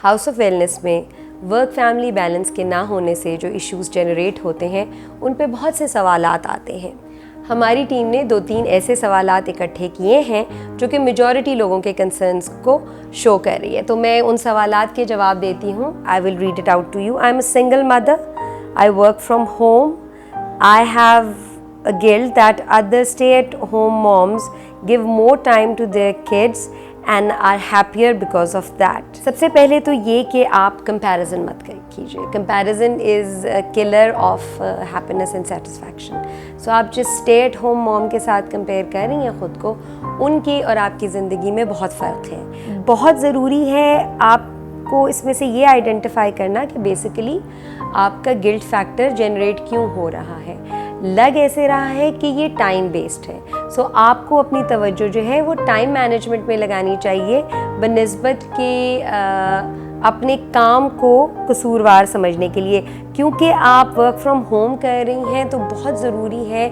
House of wellness میں work family balance کے نہ ہونے سے جو ایشوز جنریٹ ہوتے ہیں ان پہ بہت سے سوالات آتے ہیں. ہماری ٹیم نے 2-3 ایسے سوالات اکٹھے کیے ہیں جو کہ میجورٹی لوگوں کے کنسرنس کو شو کر رہی ہے. تو میں ان سوالات کے جواب دیتی ہوں. I will read it out to you. I am a single mother. I work from home. I have a guilt that other stay-at-home moms give more time to their kids and are happier because of that. سب سے پہلے تو یہ کہ آپ comparison مت کیجیے. Comparison is killer of happiness and satisfaction. So آپ جس اسٹے ایٹ ہوم موم کے ساتھ کمپیئر کر رہی ہیں خود کو، ان کی اور آپ کی زندگی میں بہت فرق ہے. بہت ضروری ہے آپ کو اس میں سے یہ آئیڈینٹیفائی کرنا کہ بیسیکلی آپ کا گلٹ فیکٹر جنریٹ کیوں ہو رہا ہے. لگ ایسے رہا ہے کہ یہ ٹائم بیسڈ ہے. سو آپ کو اپنی توجہ جو ہے وہ ٹائم مینجمنٹ میں لگانی چاہیے بنسبت کہ اپنے کام کو قصوروار سمجھنے کے لیے. کیونکہ آپ ورک فرام ہوم کر رہی ہیں تو بہت ضروری ہے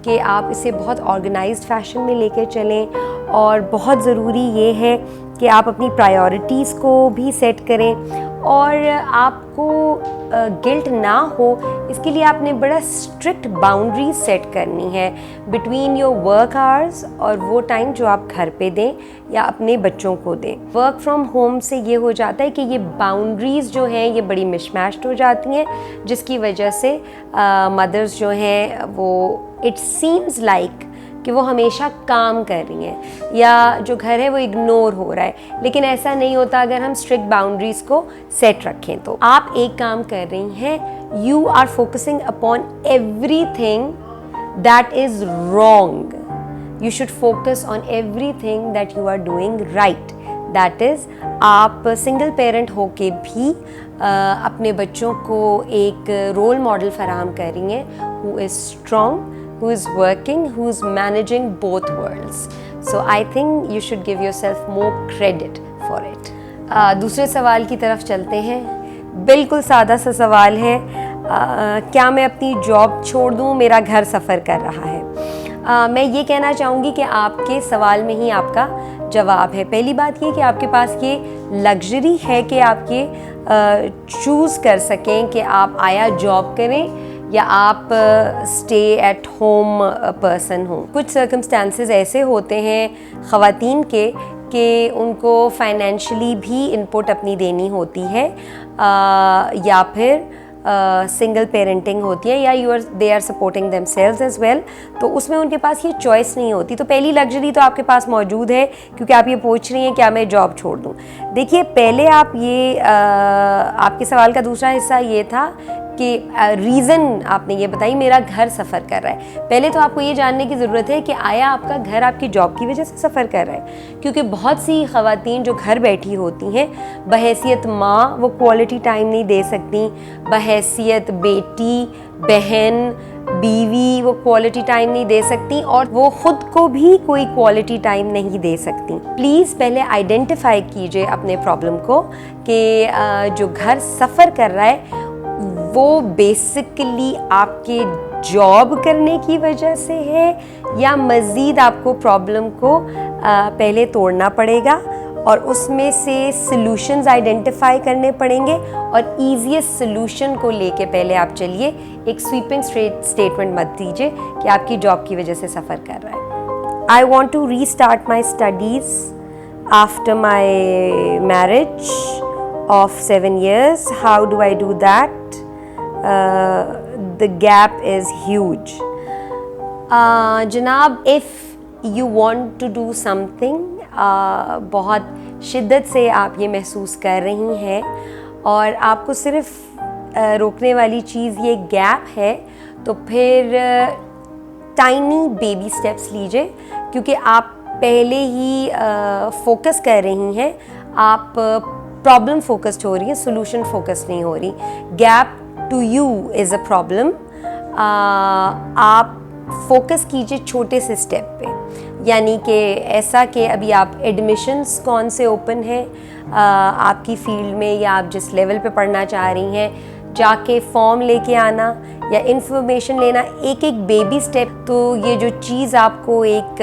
کہ آپ اسے بہت آرگنائزڈ فیشن میں لے کے چلیں، اور بہت ضروری یہ ہے کہ آپ اپنی پرائیورٹیز کو بھی سیٹ کریں، اور آپ کو گلٹ نہ ہو اس کے لیے آپ نے بڑا اسٹرکٹ باؤنڈریز سیٹ کرنی ہے بٹوین یور ورک آورز اور وہ ٹائم جو آپ گھر پہ دیں یا اپنے بچوں کو دیں. ورک فرام ہوم سے یہ ہو جاتا ہے کہ یہ باؤنڈریز جو ہیں یہ بڑی مش میشڈ ہو جاتی ہیں، جس کی وجہ سے مدرز جو ہیں وہ اٹ سیمز لائک کہ وہ ہمیشہ کام کر رہی ہیں یا جو گھر ہے وہ اگنور ہو رہا ہے. لیکن ایسا نہیں ہوتا اگر ہم اسٹرکٹ باؤنڈریز کو سیٹ رکھیں. تو آپ ایک کام کر رہی ہیں، you are focusing upon everything that is wrong. You should focus on everything that you are doing right. That is آپ سنگل پیرنٹ ہو کے بھی اپنے بچوں کو ایک رول ماڈل فراہم کر رہی ہیں who is strong, who is working, who is managing both worlds. So I think you should give yourself more credit for it. دوسرے سوال کی طرف چلتے ہیں. بالکل سادہ سا سوال ہے، کیا میں اپنی جاب چھوڑ دوں؟ میرا گھر سفر کر رہا ہے. میں یہ کہنا چاہوں گی کہ آپ کے سوال میں ہی آپ کا جواب ہے. پہلی بات یہ کہ آپ کے پاس یہ لگژری ہے کہ آپ یہ چوز کر سکیں کہ آپ آیا جاب کریں یا آپ اسٹے ایٹ ہوم پرسن ہوں. کچھ سرکمسٹانسز ایسے ہوتے ہیں خواتین کے کہ ان کو فائنینشلی بھی انپٹ اپنی دینی ہوتی ہے، یا پھر سنگل پیرنٹنگ ہوتی ہے، یا they are supporting themselves as well. تو اس میں ان کے پاس یہ چوائس نہیں ہوتی. تو پہلی لگژری تو آپ کے پاس موجود ہے کیونکہ آپ یہ پوچھ رہی ہیں کیا میں جاب چھوڑ دوں. دیکھیے پہلے آپ یہ آپ کے سوال کا دوسرا حصہ یہ تھا کہ ریزن آپ نے یہ بتائی میرا گھر سفر کر رہا ہے. پہلے تو آپ کو یہ جاننے کی ضرورت ہے کہ آیا آپ کا گھر آپ کی جاب کی وجہ سے سفر کر رہا ہے؟ کیونکہ بہت سی خواتین جو گھر بیٹھی ہوتی ہیں بحیثیت ماں وہ کوالٹی ٹائم نہیں دے سکتی، بحیثیت بیٹی بہن بیوی وہ کوالٹی ٹائم نہیں دے سکتی، اور وہ خود کو بھی کوئی کوالٹی ٹائم نہیں دے سکتی. پلیز پہلے آئیڈینٹیفائی کیجئے اپنے پرابلم کو کہ جو گھر سفر کر رہا ہے وہ بیسیکلی آپ کے جاب کرنے کی وجہ سے ہے، یا مزید آپ کو پرابلم کو پہلے توڑنا پڑے گا اور اس میں سے سلوشنز آئیڈینٹیفائی کرنے پڑیں گے، اور ایزیسٹ سلوشن کو لے کے پہلے آپ چلیے. ایک سویپنگ اسٹیٹمنٹ مت دیجیے کہ آپ کی جاب کی وجہ سے سفر کر رہا ہے. I want to restart my studies after my marriage of 7 years. How do I do that? The gap is huge. جناب if you want to do something بہت شدت سے آپ یہ محسوس کر رہی ہیں اور آپ کو صرف روکنے والی چیز یہ گیپ ہے، تو پھر ٹائنی بیبی اسٹیپس لیجئے. کیونکہ آپ پہلے ہی فوکس کر رہی ہیں، آپ پرابلم فوکسڈ ہو رہی ہیں، سولوشن فوکس نہیں ہو رہی. Gap to you is a problem. آپ فوکس کیجئے چھوٹے سے اسٹیپ پہ، یعنی کہ ایسا کہ ابھی آپ ایڈمیشنس کون سے اوپن ہیں آپ کی فیلڈ میں یا آپ جس لیول پہ پڑھنا چاہ رہی ہیں، جا کے فارم لے کے آنا یا انفارمیشن لینا، ایک ایک بیبی اسٹیپ. تو یہ جو چیز آپ کو ایک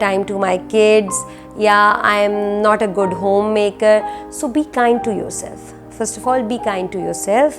time to my kids, yeah, I am not a good homemaker. So be kind to yourself. First of all, be kind to yourself.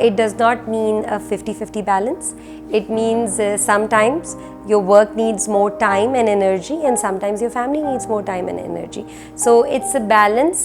it does not mean a 50-50 balance. It means sometimes your work needs more time and energy, and sometimes your family needs more time and energy. So it's a balance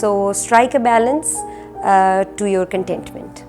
So strike a balance to your contentment.